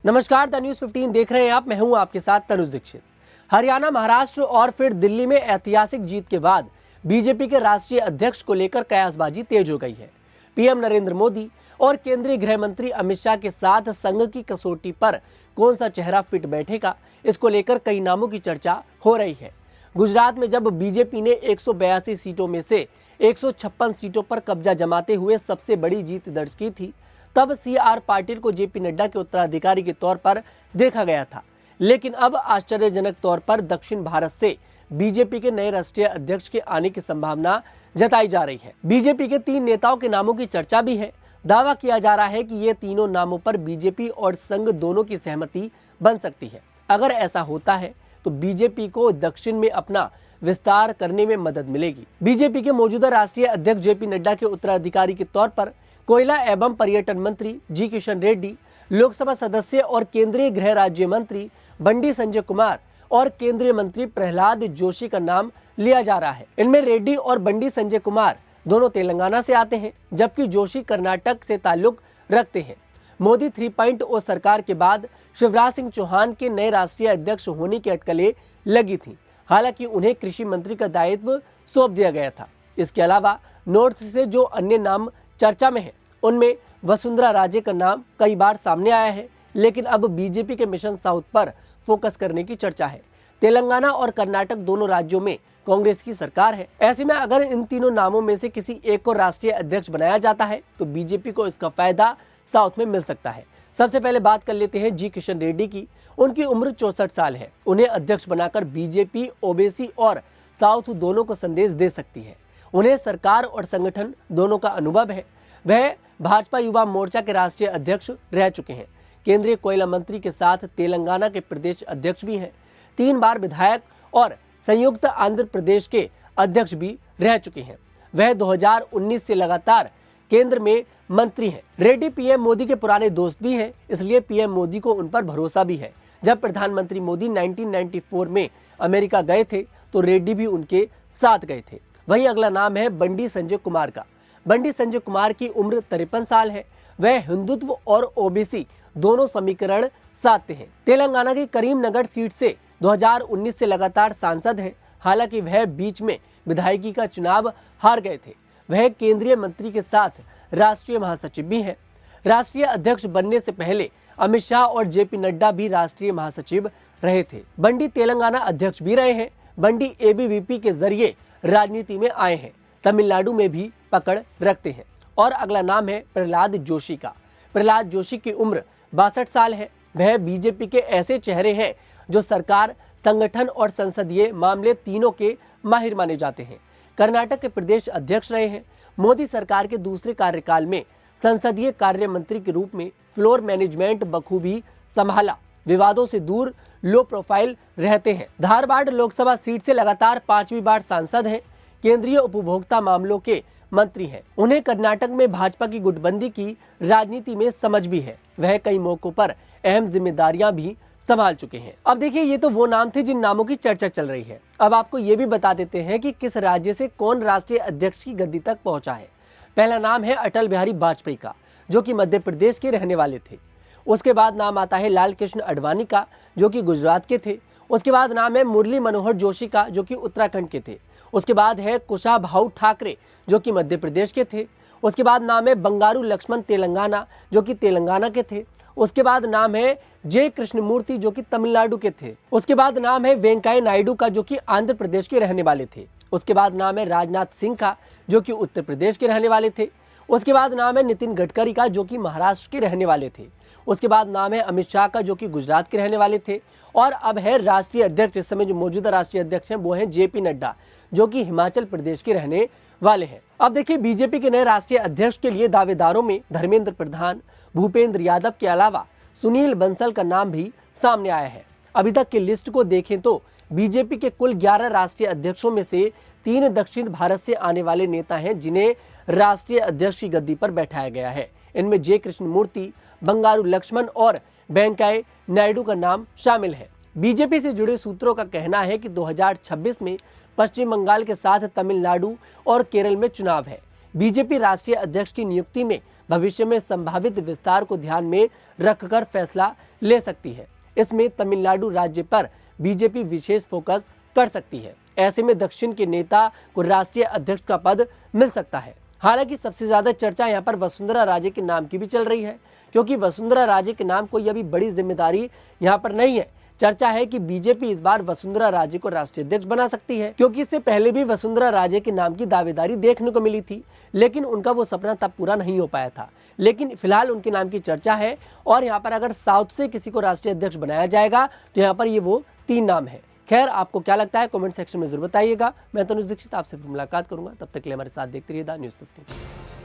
नमस्कार, the news 15 देख रहे हैं आप। मैं हूं आपके साथ तनुज दीक्षित। हरियाणा, महाराष्ट्र और फिर दिल्ली में ऐतिहासिक जीत के बाद बीजेपी के राष्ट्रीय अध्यक्ष को लेकर कयासबाजी तेज हो गई है। पीएम नरेंद्र मोदी और केंद्रीय गृह मंत्री अमित शाह के साथ संघ की कसौटी पर कौन सा चेहरा फिट बैठेगा, इसको लेकर कई नामों की चर्चा हो रही है। गुजरात में जब बीजेपी ने 182 सीटों में से 156 सीटों पर कब्जा जमाते हुए सबसे बड़ी जीत दर्ज की थी, तब CR पाटिल को जेपी नड्डा के उत्तराधिकारी के तौर पर देखा गया था। लेकिन अब आश्चर्यजनक तौर पर दक्षिण भारत से बीजेपी के नए राष्ट्रीय अध्यक्ष के आने की संभावना जताई जा रही है। बीजेपी के 3 नेताओं के नामों की चर्चा भी है। दावा किया जा रहा है कि ये तीनों नामों पर बीजेपी और संघ दोनों की सहमति बन सकती है। अगर ऐसा होता है तो बीजेपी को दक्षिण में अपना विस्तार करने में मदद मिलेगी। बीजेपी के मौजूदा राष्ट्रीय अध्यक्ष जेपी नड्डा के उत्तराधिकारी के तौर पर कोयला एवं पर्यटन मंत्री जी किशन रेड्डी, लोकसभा सदस्य और केंद्रीय गृह राज्य मंत्री बंडी संजय कुमार और केंद्रीय मंत्री प्रहलाद जोशी का नाम लिया जा रहा है। इनमें रेड्डी और बंडी संजय कुमार दोनों तेलंगाना से आते हैं, जबकि जोशी कर्नाटक से ताल्लुक रखते हैं। मोदी 3.0 सरकार के बाद शिवराज सिंह चौहान के नए राष्ट्रीय अध्यक्ष होने की अटकलें लगी थी। हालांकि उन्हें कृषि मंत्री का दायित्व सौंप दिया गया था। इसके अलावा नॉर्थ से जो अन्य नाम चर्चा में है, उनमें वसुंधरा राजे का नाम कई बार सामने आया है, लेकिन अब बीजेपी के मिशन साउथ पर फोकस करने की चर्चा है। तेलंगाना और कर्नाटक दोनों राज्यों में कांग्रेस की सरकार है। ऐसे में अगर इन तीनों नामों में से किसी एक को राष्ट्रीय अध्यक्ष बनाया जाता है तो बीजेपी को इसका फायदा साउथ में मिल सकता है। सबसे पहले बात कर लेते हैं जी किशन रेड्डी की। उनकी उम्र 64 साल है। उन्हें अध्यक्ष बनाकर बीजेपी ओबीसी और साउथ दोनों को संदेश दे सकती है। उन्हें सरकार और संगठन दोनों का अनुभव है। वह भाजपा युवा मोर्चा के राष्ट्रीय अध्यक्ष रह चुके हैं। केंद्रीय कोयला मंत्री के साथ तेलंगाना के प्रदेश अध्यक्ष भी हैं। 3 बार विधायक और संयुक्त आंध्र प्रदेश के अध्यक्ष भी रह चुके हैं। वह 2019 से लगातार केंद्र में मंत्री हैं। रेड्डी पीएम मोदी के पुराने दोस्त भी हैं, इसलिए पीएम मोदी को उन पर भरोसा भी है। जब प्रधानमंत्री मोदी 1994 में अमेरिका गए थे तो रेड्डी भी उनके साथ गए थे। वहीं अगला नाम है बंडी संजय कुमार का। बंडी संजय कुमार की उम्र 53 साल है। वह हिंदुत्व और ओबीसी दोनों समीकरण साधते हैं। तेलंगाना की करीमनगर सीट से 2019 से लगातार सांसद हैं। हालांकि वह बीच में विधायकी का चुनाव हार गए थे। वह केंद्रीय मंत्री के साथ राष्ट्रीय महासचिव भी हैं। राष्ट्रीय अध्यक्ष बनने से पहले अमित शाह और जेपी नड्डा भी राष्ट्रीय महासचिव रहे थे। बंडी तेलंगाना अध्यक्ष भी रहे हैं। बंडी ABVP के जरिए राजनीति में आए हैं। तमिलनाडु में भी पकड़ रखते हैं। और अगला नाम है प्रहलाद जोशी का। प्रहलाद जोशी की उम्र 62 साल है। वह बीजेपी के ऐसे चेहरे हैं जो सरकार, संगठन और संसदीय मामले तीनों के माहिर माने जाते हैं। कर्नाटक के प्रदेश अध्यक्ष रहे हैं। मोदी सरकार के दूसरे कार्यकाल में संसदीय कार्य मंत्री के रूप में फ्लोर मैनेजमेंट बखूबी संभाला। विवादों से दूर लो प्रोफाइल रहते हैं। धारवाड़ लोकसभा सीट से लगातार 5वीं बार सांसद हैं। केंद्रीय उपभोक्ता मामलों के मंत्री हैं। उन्हें कर्नाटक में भाजपा की गुटबंदी की राजनीति में समझ भी है। वह कई मौकों पर अहम जिम्मेदारियां भी संभाल चुके हैं। अब देखिए, ये तो वो नाम थे जिन नामों की चर्चा चल रही है। अब आपको ये भी बता देते हैं कि किस राज्य से कौन राष्ट्रीय अध्यक्ष की गद्दी तक पहुंचा है। पहला नाम है अटल बिहारी वाजपेयी का, जो कि मध्य प्रदेश के रहने वाले थे। उसके बाद नाम आता है लाल कृष्ण आडवाणी का, जो कि गुजरात के थे। उसके बाद नाम है मुरली मनोहर जोशी का, जो कि उत्तराखंड के थे। उसके बाद है कुशाभाऊ ठाकरे, जो कि मध्य प्रदेश के थे। उसके बाद नाम है बंगारू लक्ष्मण तेलंगाना, जो कि तेलंगाना के थे। उसके बाद नाम है जे कृष्णमूर्ति, जो कि तमिलनाडु के थे। उसके बाद नाम है वेंकैया नायडू का, जो कि आंध्र प्रदेश के रहने वाले थे। उसके बाद नाम है राजनाथ सिंह का, जो कि उत्तर प्रदेश के रहने वाले थे। उसके बाद नाम है नितिन गडकरी का, जो कि महाराष्ट्र के रहने वाले थे। उसके बाद नाम है अमित शाह का, जो कि गुजरात के रहने वाले थे। और अब है राष्ट्रीय अध्यक्ष, इस समय जो मौजूदा राष्ट्रीय अध्यक्ष हैं वो हैं जेपी नड्डा, जो कि हिमाचल प्रदेश के रहने वाले हैं। अब देखिए, बीजेपी के नए राष्ट्रीय अध्यक्ष के लिए दावेदारों में धर्मेंद्र प्रधान, भूपेंद्र यादव के अलावा सुनील बंसल का नाम भी सामने आया है। अभी तक की लिस्ट को देखें तो बीजेपी के कुल 11 राष्ट्रीय अध्यक्षों में से 3 दक्षिण भारत से आने वाले नेता हैं, जिन्हें राष्ट्रीय अध्यक्ष की गद्दी पर बैठाया गया है। इनमें जे कृष्णमूर्ति, बंगारू लक्ष्मण और वेंकैया नायडू का नाम शामिल है। बीजेपी से जुड़े सूत्रों का कहना है कि 2026 में पश्चिम बंगाल के साथ तमिलनाडु और केरल में चुनाव है। बीजेपी राष्ट्रीय अध्यक्ष की नियुक्ति में भविष्य में संभावित विस्तार को ध्यान में रखकर फैसला ले सकती है। इसमें तमिलनाडु राज्य पर बीजेपी विशेष फोकस कर सकती है। ऐसे में दक्षिण के नेता को राष्ट्रीय अध्यक्ष का पद मिल सकता है। हालांकि सबसे ज्यादा चर्चा यहाँ पर वसुंधरा राजे के नाम की भी चल रही है, क्योंकि वसुंधरा राजे के नाम कोई अभी बड़ी जिम्मेदारी यहाँ पर नहीं है। चर्चा है कि बीजेपी इस बार वसुंधरा राजे को राष्ट्रीय अध्यक्ष बना सकती है, क्योंकि इससे पहले भी वसुंधरा राजे के नाम की दावेदारी देखने को मिली थी, लेकिन उनका वो सपना तब पूरा नहीं हो पाया था। लेकिन फिलहाल उनके नाम की चर्चा है और यहाँ पर अगर साउथ से किसी को राष्ट्रीय अध्यक्ष बनाया जाएगा तो यहाँ पर ये वो 3 नाम है। खैर, आपको क्या लगता है कमेंट सेक्शन में जरूर बताइएगा। मैं तनुज दीक्षित आपसे फिर मुलाकात करूंगा, तब तक के लिए हमारे साथ देखते रहिए द न्यूज़ 15।